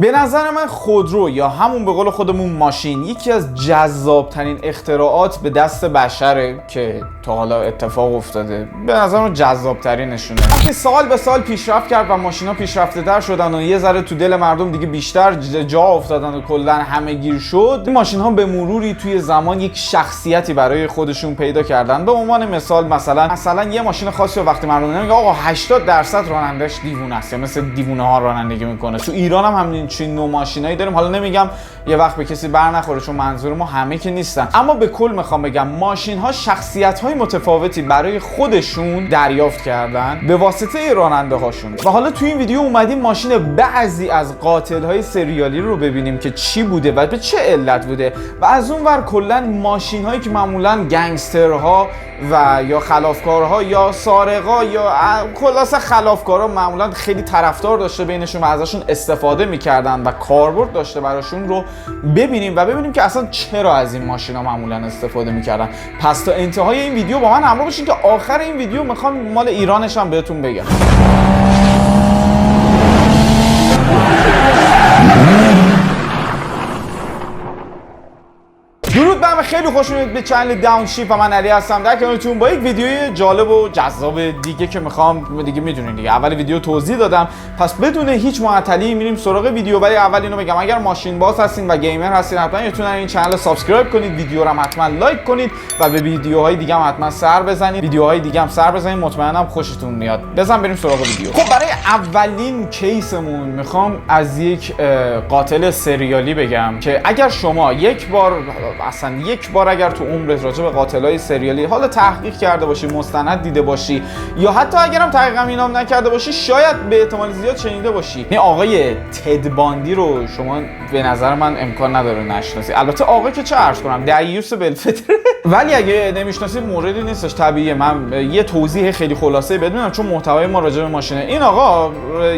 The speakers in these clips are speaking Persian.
به نظر من خودرو یا همون به قول خودمون ماشین یکی از جذابترین اختراعات به دست بشره که تا حالا اتفاق افتاده. به نظر من جذابترینشونه. وقتی سال به سال پیشرفت کرد و ماشینا پیشرفته تر شدن و یه ذره تو دل مردم دیگه بیشتر جا افتادن و کلا همه گیر شد، این ماشین ها به مروری توی زمان یک شخصیتی برای خودشون پیدا کردن. به عنوان مثال مثلا یه ماشین خاصی رو وقتی مردم میگه آقا 80% رانندش دیوونه است یا مثل دیوونه ها رانندگی میکنه. تو ایران هم همین چین نوع ماشینایی داریم. حالا نمیگم یه وقت به کسی بر نخوره چون منظور ما همه که نیستن، اما به کل میخوام بگم ماشین ها شخصیت های متفاوتی برای خودشون دریافت کردن به واسطه راننده هاشون. و حالا تو این ویدیو اومدیم ماشین بعضی از قاتل های سریالی رو ببینیم که چی بوده و به چه علت بوده، و از اون ور کلا ماشین هایی که معمولا گنگسترها و یا خلافکارها یا سارقا یا خلاصه خلافکارا معمولا خیلی طرفدار داشته بینشون و ازشون استفاده میکردن و کاربرد داشته براشون رو ببینیم و ببینیم که اصلا چرا از این ماشینا معمولا استفاده میکردن. پس تا انتهای این ویدیو با من همراه باشین که آخر این ویدیو میخوام مال ایرانش هم بهتون بگم. درود به همه، خیلی خوش اومدید به چنل داونشیفت و من علی هستم در کنارتون با یک ویدیوی جالب و جذاب دیگه که میخوام دیگه میدونین دیگه اول ویدیو توضیح دادم، پس بدون هیچ معطلی میریم سراغ ویدیو. ولی اول اینو بگم اگر ماشین باز هستین و گیمر هستین حتما میتونین این چنل رو سابسکرایب کنید، ویدیو رو حتما لایک کنید و به ویدیوهای دیگه هم حتما سر بزنید. ویدیوهای دیگه هم سر بزنید، مطمئنم خوشتون میاد. بزن بریم سراغ ویدیو. خب برای اولین کیسمون میخوام از یک قاتل سریالی بگم که اگر شما یک بار اگر تو عمرت راجع به قاتلای سریالی حالا تحقیق کرده باشی، مستند دیده باشی یا حتی اگرم تحقیق اینام نکرده باشی شاید به احتمال زیاد شنیده باشی. این آقای تد باندی رو شما به نظر من امکان نداره نشناسی. البته آقا که چه عرض کنم دیوس بلفطره ولی اگه نمیشناسید موردی نیستش، طبیعیه. من یه توضیح خیلی خلاصه بدونم چون محتوای ما راجع به ماشینه. این آقا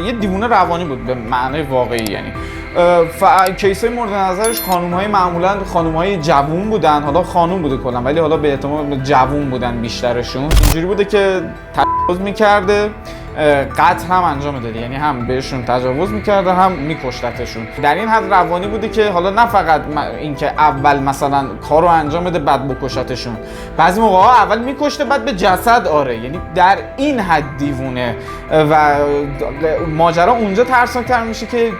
یه دیوونه روانی بود به معنای واقعی، یعنی کیسای مورد نظرش خانوم‌های معمولاً خانوم‌های جوون بودن، حالا خانوم بوده کلا ولی حالا به احتمال جوون بودن بیشترشون. اینجوری بوده که تجاوز می‌کرده، قتل هم انجام داده، یعنی هم بهشون تجاوز می‌کرده هم می‌کشتشون. در این حد روانی بوده که حالا نه فقط اینکه اول مثلا کارو انجام بده بعد بکشتشون، بعضی موقع‌ها اول می‌کشته بعد به جسد آره، یعنی در این حد دیوونه. و ماجرا اونجا ترسناک‌تر میشه که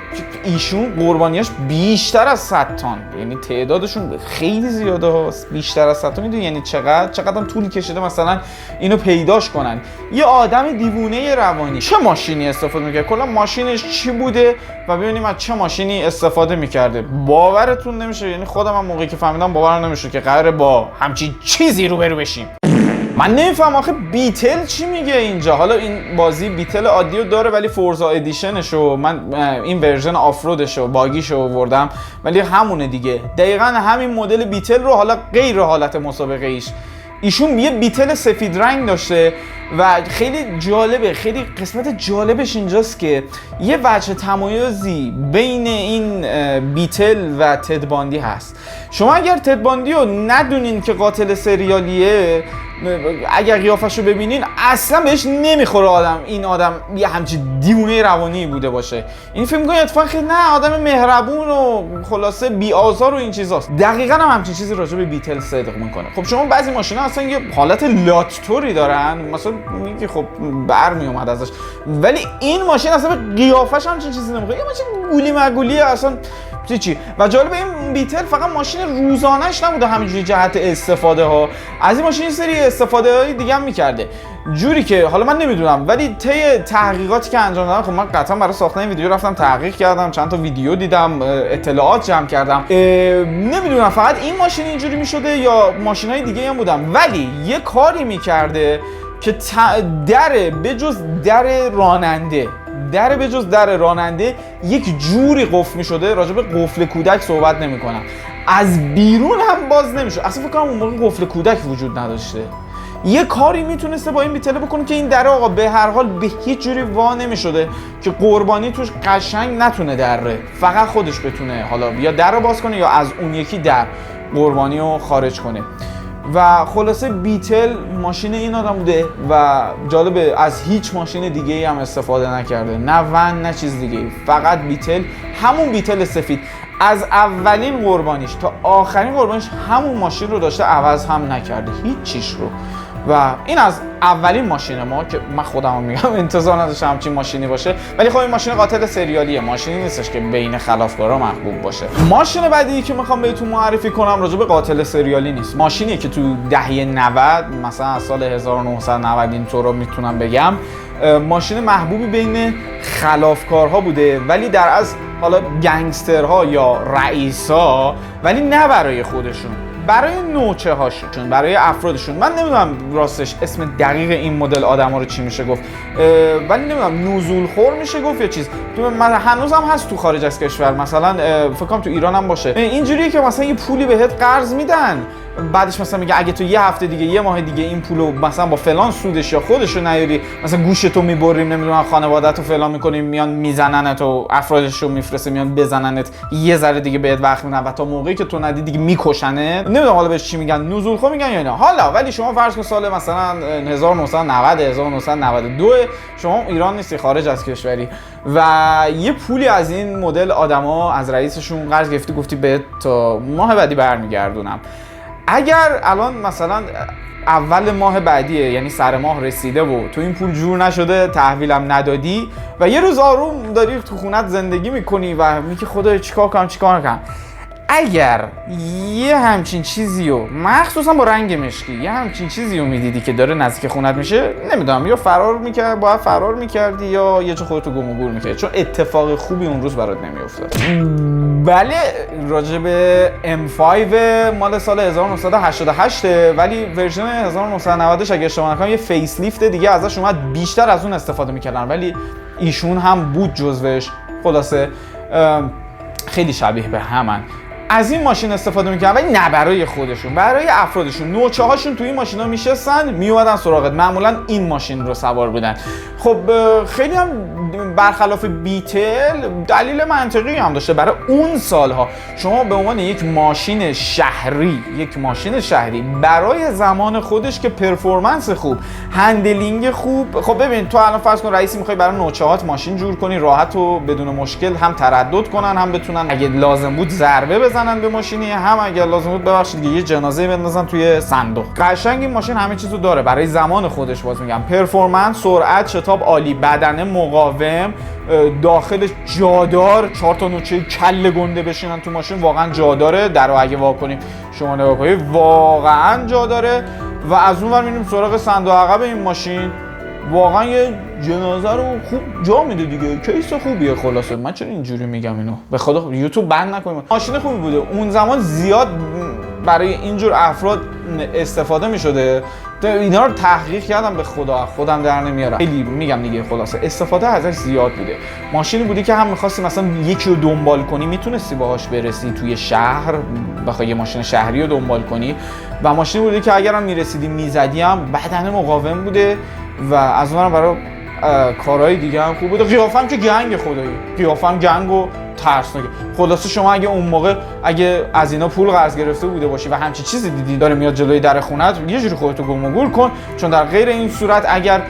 ایشون قربانیاش بیشتر از 100 تن، یعنی تعدادشون خیلی زیاده هست، بیشتر از 100 تن. میدونی یعنی چقدر هم طول کشیده مثلا اینو پیداش کنن. یه آدم دیوونه روانی چه ماشینی استفاده میکرد، کلا ماشینش چی بوده و ببینیم از چه ماشینی استفاده میکرده. باورتون نمیشه، یعنی خودم هم موقعی که فهمیدم باورم نمیشه که قراره با همچین چیزی روبرو بشیم. من نمیفهم آخه بیتل چی میگه اینجا. حالا این بازی بیتل عادیو داره ولی فورزا ادیشنشو من این ورژن آفرودشو باگیشو آوردم ولی همونه دیگه، دقیقاً همین مدل بیتل رو حالا غیر حالت مسابقه ایش. ایشون یه بیتل سفید رنگ داشته و خیلی جالبه. خیلی قسمت جالبش اینجاست که یه وجه تمایزی بین این بیتل و تد باندی هست. شما اگر تد باندی رو ندونین که قاتل سریالیه، اگر قیافش رو ببینین اصلا بهش نمیخوره این آدم یه همچین دیوونه روانی بوده باشه. این فیلم میگه اتفاقا خیلی نه، آدم مهربون و خلاصه بی آزار و این چیزاست. دقیقاً هم همچین چیزی راجع به بیتل صدق میکنه. خب شما بعضی ماشینا اصلا یه حالت لاتوری دارن، مثلا میگی خب برمی اومد ازش، ولی این ماشین اصلا به قیافش همچین چیزی نمیخوره، یه ماشین گولی مگولیه اصلا چی. و جالب این بیتل فقط ماشین روزانه‌اش نبوده همینجوری جهت استفاده ها، از این ماشین سری استفاده های دیگه هم میکرده، جوری که حالا من نمیدونم ولی طی تحقیقاتی که انجام دادم، خب من قطعا برای ساختن این ویدیو رفتم تحقیق کردم، چند تا ویدیو دیدم، اطلاعات جمع کردم، نمیدونم فقط این ماشین اینجوری میشده یا ماشینای دیگه هم بودن، ولی یه کاری میکرده که در بجز در راننده یک جوری قفل می شده. راجع به قفل کودک صحبت نمی کنم، از بیرون هم باز نمی شد. اصلا فکر کنم اون موقع قفل کودک وجود نداشته. یه کاری میتونسته با این بیتله بکنه که این در آقا به هر حال به هیچ جوری وا نمی شده که قربانی توش قشنگ نتونه دره، فقط خودش بتونه حالا یا در رو باز کنه یا از اون یکی در قربانی رو خارج کنه. و خلاصه بیتل ماشین این آدم بوده و جالبه از هیچ ماشین دیگه ای هم استفاده نکرده، نه ون نه چیز دیگه ای، فقط بیتل، همون بیتل سفید از اولین قربانیش تا آخرین قربانیش همون ماشین رو داشته، عوض هم نکرده هیچ چیش رو. و این از اولین ماشین ما که من خودم میگم انتظار نداشتم همچین ماشینی باشه، ولی خب این ماشین قاتل سریالیه، ماشینی نیستش که بین خلافکارا محبوب باشه. ماشین بعدی که میخوام بهتون معرفی کنم راجع به قاتل سریالی نیست، ماشینیه که تو دهه 90 مثلا از سال 1990 اینطورا میتونم بگم ماشین محبوبی بین خلافکارها بوده، ولی در از حالا گنگسترها یا رئیسا، ولی نه برای خودشون، برای نوچه هاشون، برای افرادشون. من نمیدونم راستش اسم دقیق این مدل آدما رو چی میشه گفت، ولی نمیدونم نزول خور میشه گفت یا چیز. من هنوزم هست تو خارج از کشور، مثلا فکر کنم تو ایران هم باشه، اینجوریه که مثلا یه پولی بهت قرض میدن، بعدش مثلا میگه اگه تو یه هفته دیگه، یه ماه دیگه این پولو مثلا با فلان سودش یا خودشو نیاری، مثلا گوشتو میبریم، نمیدونم خانواده‌تو فلان میکنیم، میان میزننت و افرادشو میفرسته میان بزننت، یه ذره دیگه بهت وقت میدن و تا موقعی که تو ندی دیگه میکشنه. نمیدونم حالا بهش چی میگن، نزول خو میگن یا اینا. حالا ولی شما فرض کن سال مثلا 1990 1992 شما ایران نیستی، خارج از کشوری و یه پولی از این مدل آدما از رئیسشون قرض گرفتی، گفتی بهت تا ماه بعدی برمیگردونم. اگر الان مثلا اول ماه بعدیه، یعنی سر ماه رسیده و تو این پول جور نشده، تحویلم ندادی و یه روز آروم داری تو خونت زندگی میکنی و میگی خدایا چیکار کنم، اگر یه همچین چیزی رو مخصوصا با رنگ مشکی یه همچین چیزی رو میدیدی که داره نزدیک خونت میشه، نمیدونم یا باید فرار میکردی یا یه جا خودتو گم و گور میکردی، چون اتفاق خوبی اون روز برات نمیافتاد. بله راجع به M5 مال سال 1988 ولی ورژن 1990 اگه اشتباه نکنم یه فیس لیفت دیگه ازش اومد، بیشتر از اون استفاده میکردن ولی ایشون هم بود جزوش. خلاصه خیلی شبیه به همن. از این ماشین استفاده میکنن ولی نه برای خودشون، برای افرادشون. نوچه هاشون توی این ماشینا میشستن میومدن سراغت، معمولا این ماشین رو سوار بودن. خب خیلی هم برخلاف بیتل دلیل منطقی هم داشته. برای اون سالها شما به عنوان یک ماشین شهری برای زمان خودش که پرفورمنس خوب، هندلینگ خوب، خب ببین تو الان فرض کن رئیسی میخوای برای نوچه‌هات ماشین جور کنی راحت و بدون مشکل، هم تردد کنن هم بتونن اگه لازم بود ضربه بزنن به ماشینی، هم اگه لازم بود ببخشید یه جنازه بندازن توی صندوق. قشنگ این ماشین همه چیزو داره برای زمان خودش. باز میگم پرفورمنس، سرعت، شتاب عالی، بدنه مقاوم، داخل جادار، 4 تا نوچه کله گنده بشینن تو ماشین، واقعا جاداره. درو اگه وا کنیم شما نگاه کنید واقعا جاداره. و از اون ور میریم سراغ صندوق عقب این ماشین، واقعا یه جنازه رو خوب جا میده دیگه، کیس خوبیه. خلاصه من چرا اینجوری میگم اینو، به خدا یوتیوب بند نکنیم. ماشین خوبی بوده اون زمان، زیاد برای اینجور افراد استفاده میشده. اینا رو تحقیق کردم، به خدا خودم در نمیارم، خیلی میگم دیگه. خلاصه استفاده ازش زیاد بوده. ماشینی بودی که هم می‌خواستی مثلا یکی رو دنبال کنی میتونستی باهاش برسی توی شهر، بخوای یه ماشین شهری رو دنبال کنی، و ماشینی بودی که اگرم میرسیدی میزدی هم بدنه مقاوم بوده و از اونم برای کارهای دیگه هم خوب بوده. قیافم که گنگ، خدایی قیافم گنگ و ترسناکه. خلاصه شما اگه اون موقع اگه از اینا پول قرض گرفته بوده باشی و همچین چیزی دیدی داره میاد جلوی در خونت، یه جوری خودتو گم و گور کن، چون در غیر این صورت اگر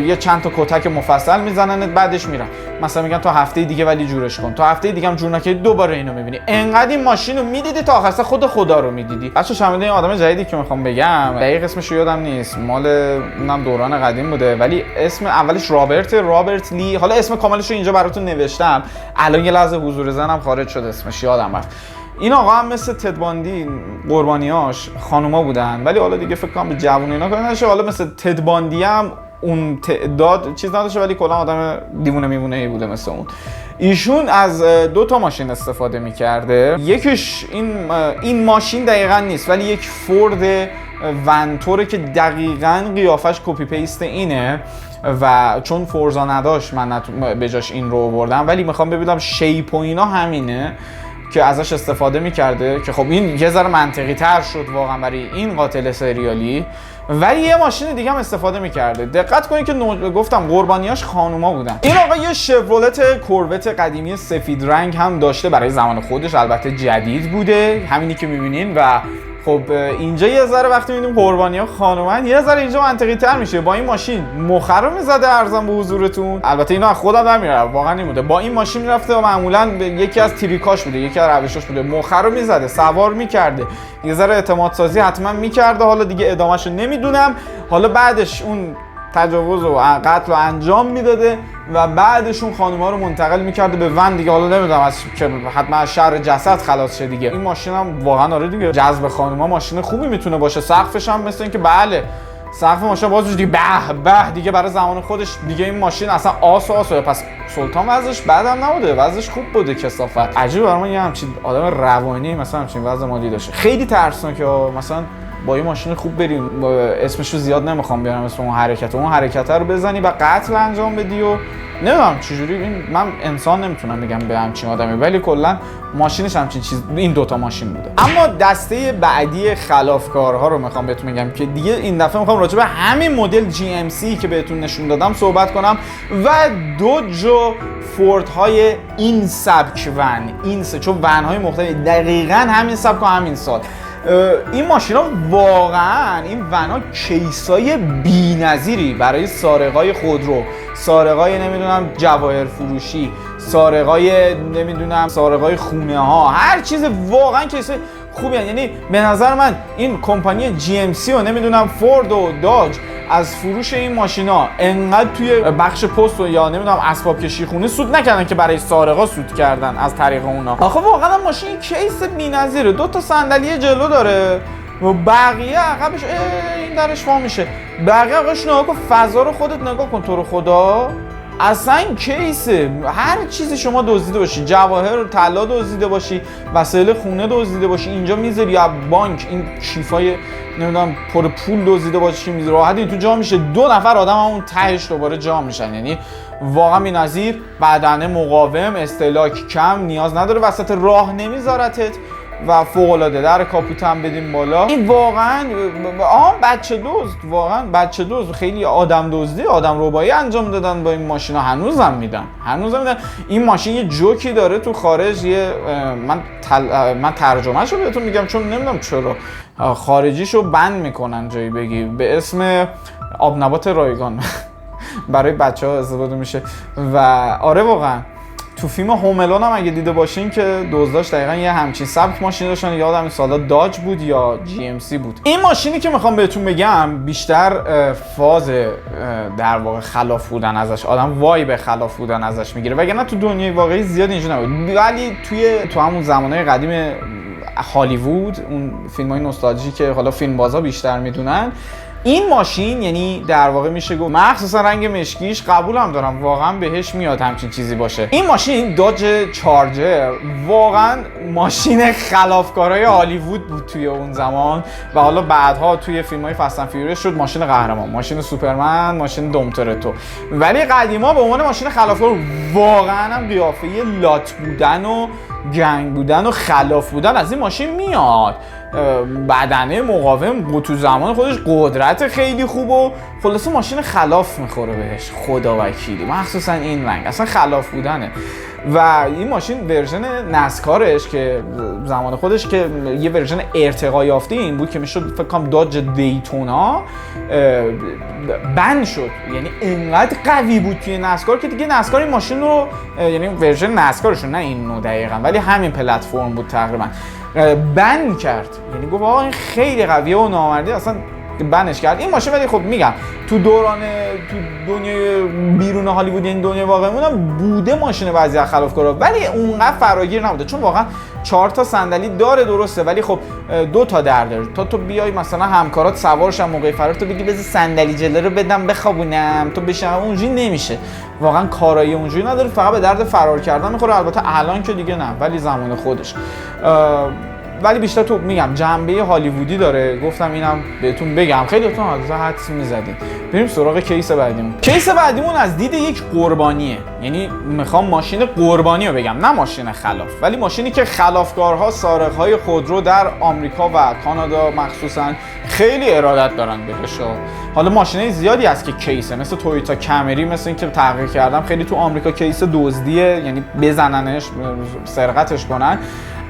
یه چند تا کتک مفصل میزننت بعدش میرن مثلا میگن تا هفته دیگه ولی جورش کن، تا هفته دیگه هم جور نکنی دوباره اینو میبینی. انقدر این ماشین رو میدیدی تا آخر خود خدا رو میدیدی. بچا شامل این آدم جدیدی که میخوام بگم دقیق اسمش یادم نیست، مال اونم دوران قدیم بوده ولی اسم اولش رابرت لی، حالا اسم کاملش رو اینجا براتون نوشتم، الان یه لحظه حضور ذهنم خارج شد اسمش یادم رفت. این آقا هم مثل تد باندی قربانیاش خانوما بودن ولی حالا دیگه فکر کنم به جوون اینا کاری نداشته. حالا مثل تد باندی هم اون تعداد چیز نداشته ولی کلا آدم دیوونه میمونه بوده مثل اون. ایشون از 2 ماشین استفاده میکرده. یکیش این ماشین دقیقاً نیست ولی یک فورد ونتوره که دقیقاً قیافش کپی پیست اینه و چون فورزا نداشت من به جاش این رو آوردم، ولی میخوام ببینم شیپ و اینا همینه که ازش استفاده میکرده که خب این یه ذره منطقی تر شد واقعا برای این قاتل سریالی. ولی یه ماشین دیگه هم استفاده میکرده. دقت کنید که گفتم قربانیاش خانوما بودن. این آقا یه شورولت کوروت قدیمی سفید رنگ هم داشته برای زمان خودش، البته جدید بوده همینی که میبینین و خب اینجا یه ذره وقتی می‌بینیم قربانی‌ها خانومن یه ذره اینجا منطقی‌تر میشه. با این ماشین مخر رو می‌زده ارزم به حضورتون. البته اینو از خودم نمیاره، واقعا نمی‌مونه. با این ماشین می‌رفته و معمولاً یکی از تریکاش بوده، یکی از روشاش بوده، مخر رو می‌زده، سوار می‌کرده، یه ذره اعتماد سازی حتما می‌کرده. حالا دیگه ادامه‌شو نمیدونم. حالا بعدش اون تجاوز و قتل رو انجام میداده و بعدش اون خانوما رو منتقل میکرده به ون دیگه. حالا نمیدونم از که حتما از شر جسد خلاص شه دیگه. این ماشین هم واقعا آره دیگه جذب خانوما ماشین خوبی میتونه باشه. سقفش هم مثل اینکه بله سقف ماشین باز دیگه به دیگه برای زمان خودش دیگه این ماشین اصلا آسه. پس سلطان وضعش بعدم نبوده، وضعش خوب بوده. کثافت عجیبه برام یه همچین آدم روانی مثلا همچین وضع مالی داشته. خیلی ترسناکه مثلا با یه ماشین خوب بریم اسمشو زیاد نمیخوام بیارم اسم اون حرکت رو بزنی و قتل انجام بدی و نمیدونم چجوری. من انسان نمیتونم بگم به همچین آدمی، ولی کلا ماشینش همچین چیز این دوتا ماشین بوده. اما دسته بعدی خلافکارها رو میخوام بهتون بگم که دیگه این دفعه میخوام راجع به همین مدل GMC که بهتون نشون دادم صحبت کنم و دو جو فورد های این سبک ون، این چون ون های مختلف دقیقاً همین سبک و همین سال. این ماشینا واقعا این ونا کیسای بی‌نظیری برای سارقای خودرو، سارقای نمیدونم جواهر فروشی، سارقای نمیدونم سارقای خونه ها، هر چیز واقعا کیسای خوبی هن. یعنی به نظر من این کمپانی GMC و نمیدونم فورد و داج از فروش این ماشینا انقدر توی بخش پست و یا نمیدونم اسباب کشی خونه سود نکردن که برای سارقا سود کردن از طریق اونا. آخه واقعا ماشین کیس بی‌نظیره، 2 تا صندلی جلو داره و بقیه عقبش این درش وا میشه، بقیه عقبش نگاه کن، فضا رو خودت نگاه کن تو رو خدا. اصلا این کیسه، هر چیزی شما دزدیده باشی، جواهر طلا دزدیده باشی، وسایل خونه دزدیده باشی، اینجا میذاری یا بانک این کیفای نمیدونم پر پول دزدیده باشی میذاری راحت تو جا میشه. 2 نفر آدم اون تهش دوباره جا میشن. یعنی واقعا بی‌نظیر، بدنه مقاوم، استهلاک کم، نیاز نداره وسط راه نمیذارتت و فوق العاده. در کاپوت هم بدیم بالا. این واقعا بچه دزد، واقعا بچه دزد، خیلی آدم دزدی، آدم ربایی انجام دادن با این ماشینا، هنوزم میدن. این ماشین یه جوکی داره تو خارج، یه من ترجمهشو بهتون میگم چون نمیدونم چرا خارجیشو بند میکنن جایی بگی، به اسم آب نبات رایگان برای بچه‌ها استفاده میشه. و آره واقعا تو فیلم هوم الون هم اگه دیده باشین که دزداش دقیقاً یه همچین سبک ماشین داشتن، یادم این سالا داج بود یا GMC بود. این ماشینی که میخوام بهتون بگم بیشتر فاز در واقع خلاف بودن ازش، آدم وای به خلاف بودن ازش میگیره، وگرنه تو دنیای واقعی زیاد اینجوری نبود. ولی تو همون زمانهای قدیم هالیوود، اون فیلم‌های نوستالژی که حالا فیلمبازا بیشتر میدونن، این ماشین یعنی در واقع میشه گفت مخصوصا رنگ مشکیش قبولم دارم، واقعا بهش میاد همچین چیزی باشه. این ماشین داج چارجر واقعا ماشین خلافکارای هالیوود بود توی اون زمان و حالا بعدها توی فیلم‌های فست اند فیوریوس شد ماشین قهرمان، ماشین سوپرمن، ماشین دومتورتو. ولی قدیما به عنوان ماشین خلافکار واقعا هم قیافه لات بودن و گنگ بودن و خلاف بودن از این ماشین میاد. بدنه مقاوم، تو زمان خودش قدرت خیلی خوب و خلاصه ماشین خلاف میخوره بهش، خدا وکیلی، مخصوصا این رنگ اصلا خلاف بودنه. و این ماشین ورژن نسکارش که زمان خودش که یه ورژن ارتقا یافته این بود که میشد فکر کنم داج دیتونا بند شد. یعنی انقدر قوی بود توی نسکار که دیگه نسکار این ماشین رو، یعنی ورژن نسکارشون، نه این نوع دقیقاً ولی همین پلتفرم بود تقریبا، بند کرد. یعنی گفت آقا این خیلی قویه و نامردی اصلا بنش کرد این ماشین. ولی خب میگم تو دنیای بیرون هالیوود، این دنیای واقعیمون هم بوده ماشین بعضی از خلافکارا، ولی اونقدر فراگیر نبوده چون واقعا 4 تا صندلی داره درسته، ولی خب 2 تا در داره. تو بیای مثلا همکارات سوارشن موقع فرار تو بگی بذار صندلی جلو رو بدم بخوابونم تو بشم، اونجوری نمیشه. واقعا کارایی اونجوری نداره، فقط به درد فرار کردن میخوره. البته الان که دیگه نه، ولی زمان خودش ولی بیشتر تو میگم جنبه هالیوودی داره. گفتم اینم بهتون بگم، خیلیتون حادثه حدس میزدین. بریم سراغ کیس بعدیمون. کیس بعدیمون از دید یک قربانیه، یعنی میخوام ماشین قربانی رو بگم، نه ماشین خلاف، ولی ماشینی که خلافکارها، سارقهای خودرو در آمریکا و کانادا مخصوصا خیلی ارادت دارن بهش. حالا ماشینای زیادی هست که کیسه، مثل تویوتا کمری، مثل این که تحقیق کردم خیلی تو آمریکا کیس دزدیه، یعنی بزننش، سرقتش کنن.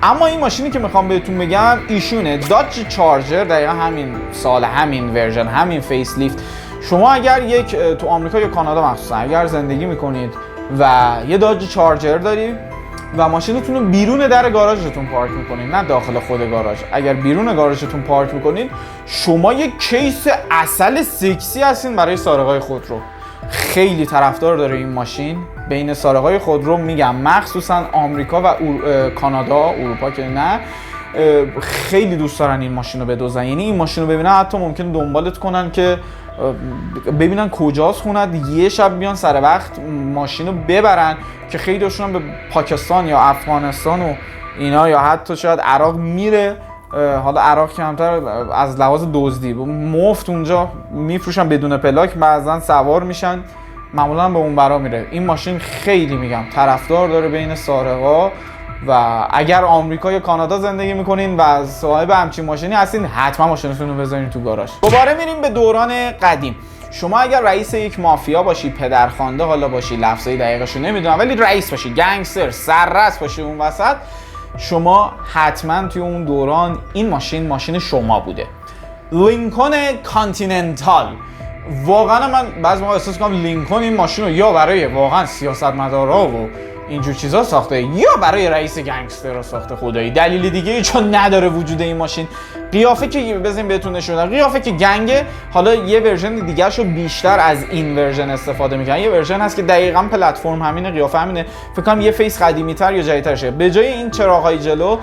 اما این ماشینی که میخوام بهتون بگم ایشونه داج چارجر، دقیقا همین سال، همین ورژن، همین فیس لیفت. شما اگر تو آمریکا یا کانادا مخصوصا اگر زندگی میکنید و یه داج چارجر دارید و ماشینتون رو بیرون در گاراژتون پارک میکنید، نه داخل خود گاراژ، اگر بیرون گاراژتون پارک میکنید، شما یک کیس عسل سکسی هستین برای سارقای خودرو. خیلی طرفدار داره این ماشین بین سارقای خودرو، میگم مخصوصا آمریکا و کانادا، اروپا که نه، خیلی دوست دارن این ماشین رو بدزدن. یعنی این ماشین رو ببینن حتی ممکنه دنبالت کنن که ببینن کجاست خونت، یه شب بیان سر وقت ماشین رو ببرن، که خیلیشون هم به پاکستان یا افغانستان و اینا یا حتی شاید عراق میره. حالا عراق کمتر از لحاظ دزدی مفت اونجا میفروشن بدون پلاک، بعضن سوار میشن، معمولا به اون برا میره. این ماشین خیلی میگم طرفدار داره بین سارقا و اگر آمریکا یا کانادا زندگی میکنین و صاحب همچین ماشینی هستین، حتما ماشینتون رو بذارین تو گاراژ. دوباره میریم به دوران قدیم. شما اگر رئیس یک مافیا باشی، پدرخوانده حالا باشی، لفظای دقیقشو نمیدونم، ولی رئیس باشی، گنگستر، سررس باشی اون وسط، شما حتما توی اون دوران این ماشین شما بوده. لینکلن کانتیننتال. واقعا من بعضی موقع احساس می‌کنم لینکلن این ماشین رو یا برای واقعا سیاستمدارا و اینجور چیزا ساخته یا برای رئیس گنگستر رو ساخته. خدایی دلیل دیگه چون نداره وجود این ماشین. قیافه که بزنین بهتون نشون بدم، قیافه که گنگه. حالا یه ورژن دیگه شو بیشتر از این ورژن استفاده میکنن. یه ورژن هست که دقیقاً پلتفرم همینه، قیافه همینه، فکر کنم یه فیس قدیمی‌تر یا جدیدترشه. به جای این چراغای جلو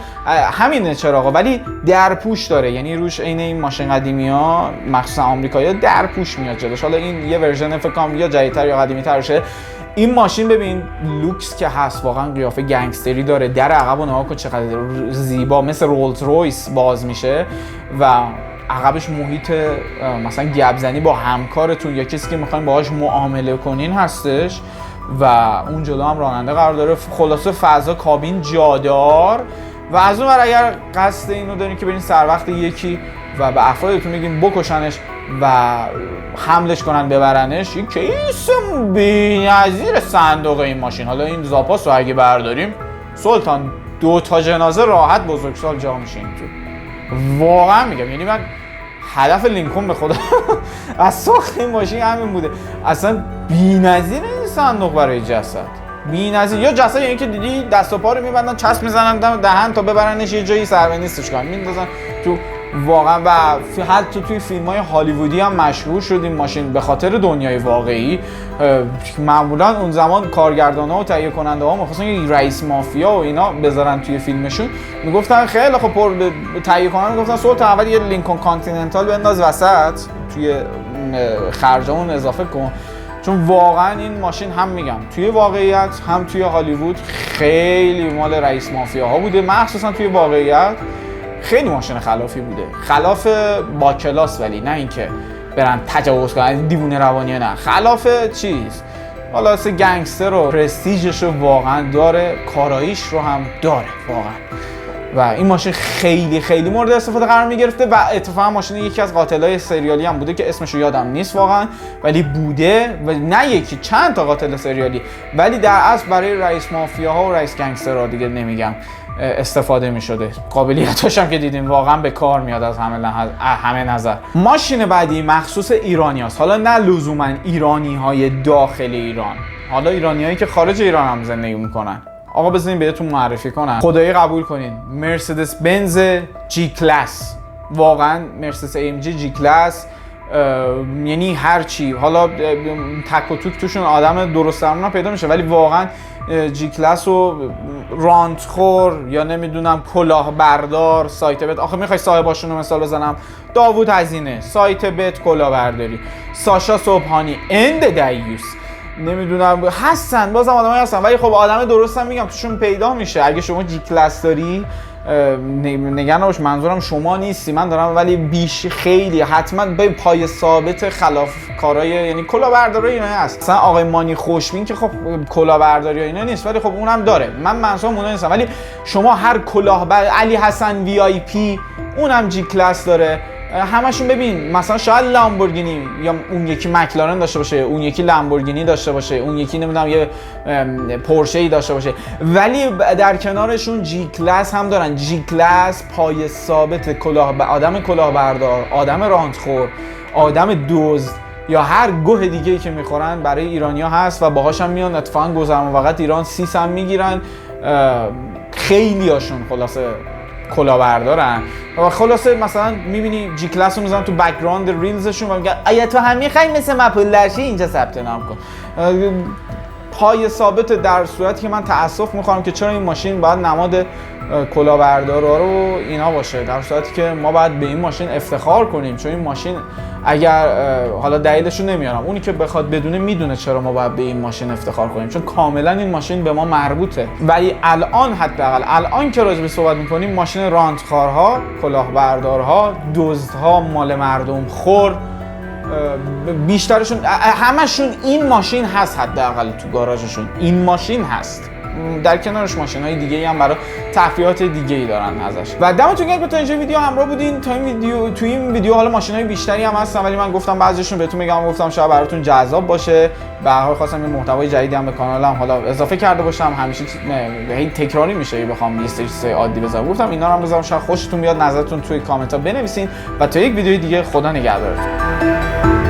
همینه چراغا، ولی درپوش داره، یعنی روش عین این ماشین قدیمی‌ها مخصوصا آمریکایی‌ها درپوش میاد جلوش. حالا این یه ورژن فکر کنم یا جدیدتر یا قدیمی‌ترشه. این ماشین ببین لوکس که هست، واقعا قیافه گنگستری داره. در عقب و نگاه کن چقدر زیبا، مثل رولز رویس باز میشه و عقبش محیط مثلا گبزنی با همکارتون یا کسی که میخواین باهاش معامله کنین هستش و اون جلو هم راننده قرار داره. خلاصه فضا کابین جادار. و از اون ور اگر قصد اینو دارین که برین سر وقت یکی و به افرادتون میگین بکشنش و حملش کنن ببرنش، این کیس بی‌نظیر صندوق این ماشین. حالا این زاپاس رو اگه برداریم سلطان 2 تا جنازه راحت بزرگسال جا میشه این تو. واقعا میگم، یعنی من هدف لینکلن به خدا از ساخت این ماشین همین بوده. اصلا بی‌نظیر این صندوق برای جسد، بی‌نظیر. یا جسد یعنی که دیدی دست و پا رو میبندن، چسب میزنن دهن تا ببرنش یه جایی سر نیستش کنن، میندازن تو. واقعا و حتی توی فیلم‌های هالیوودی هم مشهور شد این ماشین به خاطر دنیای واقعی. معمولا اون زمان کارگردان‌ها و تهیه کننده‌ها مخصوصا رئیس مافیا و اینا بذارن توی فیلمشون، میگفتن خیلی خب تهیه کننده میگفتن صوت اول یه لینکلن کانتیننتال بنداز وسط، توی خرجمون اضافه کن. چون واقعا این ماشین هم میگم توی واقعیت هم توی هالیوود خیلی مال رئیس مافیاها بوده. مخصوصا توی واقعیت خیلی ماشین خلافی بوده، خلاف با کلاس، ولی نه اینکه برن تجاوز کنن، دیوونه روانی، نه، خلاف چیز. حالا سه گنگستر رو پرستیژش رو واقعا داره، کاراییش رو هم داره واقعا. و این ماشین خیلی خیلی مورد استفاده قرار میگرفته و اتفاقا ماشین یکی از قاتلای سریالی هم بوده که اسمش رو یادم نیست واقعا، ولی بوده و نه یکی، چند تا قاتل سریالی، ولی در اصل برای رئیس مافیاها و رئیس گنگسترها دیگه نمیگم استفاده میشده. قابلیتاش هم که دیدیم واقعا به کار میاد از همه نظر. ماشین بعدی مخصوص ایرانیاست. حالا نه لزوما ایرانی‌های داخل ایران، حالا ایرانیایی که خارج ایران هم زندگی میکنن. آقا بزنین بهتون معرفی کنم، خدایی قبول کنین، مرسدس بنز جی کلاس. واقعا مرسدس AMG جی کلاس، یعنی هر چی، حالا تک و توک توشون آدم درست درمون پیدا میشه، ولی واقعا جی کلاس و رانتخور یا نمیدونم کلاهبردار، سایت بت، آخه میخوای صاحباشون رو مثال بزنم، داوود هزینه، سایت بت کلاهبرداری، ساشا صبحانی، اند دیوس، نمیدونم هستن، بازم آدمایی هستن، ولی خب آدم درستم میگم توشون پیدا میشه. اگه شما جی کلاس داری نگران نباش، منظورم شما نیستی، من دارم، ولی بیش خیلی حتما به پای ثابت خلاف کارهای یعنی کلاهبرداری اینا هست. مثلا آقای مانی خوشبین که خب کلاهبرداری اینا نیست، ولی خب اونم داره، من منظورم اونها نیستم، ولی شما هر کلاهبردار، علی حسن VIP اونم جی کلاس داره، همشون ببین مثلا شاید لامبورگینی یا اون یکی مکلارن داشته باشه، اون یکی لامبورگینی داشته باشه، اون یکی نمیدونم یه پورشه ای داشته باشه، ولی در کنارشون جی کلاس هم دارن. جی کلاس پای ثابت آدم کلاهبردار، آدم راندخور، آدم دزد یا هر گوه دیگه‌ای که میخورن برای ایرانیا هست و باهاش هم میان اتفاقا گذرم وقت ایران سیس هم میگیرن. خیلی هاشون خلاصه کلاهبردارن و خلاصه مثلا میبینی جی کلاس رو میزنن تو بک‌گراند ریلزشون و میگن آیا تو هم میخوای مثل ما پولدار شی اینجا ثبت نام کن. پای ثابت در صورتی که من تأسف میخوام که چرا این ماشین باید نماد کلاهبردارا رو اینا باشه، در صورتی که ما باید به این ماشین افتخار کنیم، چون این ماشین اگر حالا دلیلش رو نمیارم، اونی که بخواد بدونه میدونه چرا ما باید به این ماشین افتخار کنیم، چون کاملا این ماشین به ما مربوطه. ولی الان حداقل الان که راجع به صحبت میکنیم ماشین راندخوارها، کلاهبردارها، دزدها، مال مردم خور، بیشترشون همشون این ماشین هست، حداقل تو گاراژشون این ماشین هست. در کنارش ماشین‌های دیگه‌ای هم برای تفریحات دیگه‌ای دارن ازش. و دمتون گرم که تا اینجا ویدیو همراه بودین. تو این ویدیو حالا ماشین‌های بیشتری هم هستن، ولی من گفتم بعضیشون بهتون میگم، گفتم شاید براتون جذاب باشه. به هر حال خواستم یه محتوای جدیدی هم به کانالم حالا اضافه کرده باشم. همیشه تکراری میشه بخوام یه سری چیزای عادی بذارم. گفتم اینا رو هم بذارم، شاید خوشتون بیاد، نظرتون توی کامنت‌ها بنویسین و تا یک ویدیوی دیگه خدا نگهدارتون.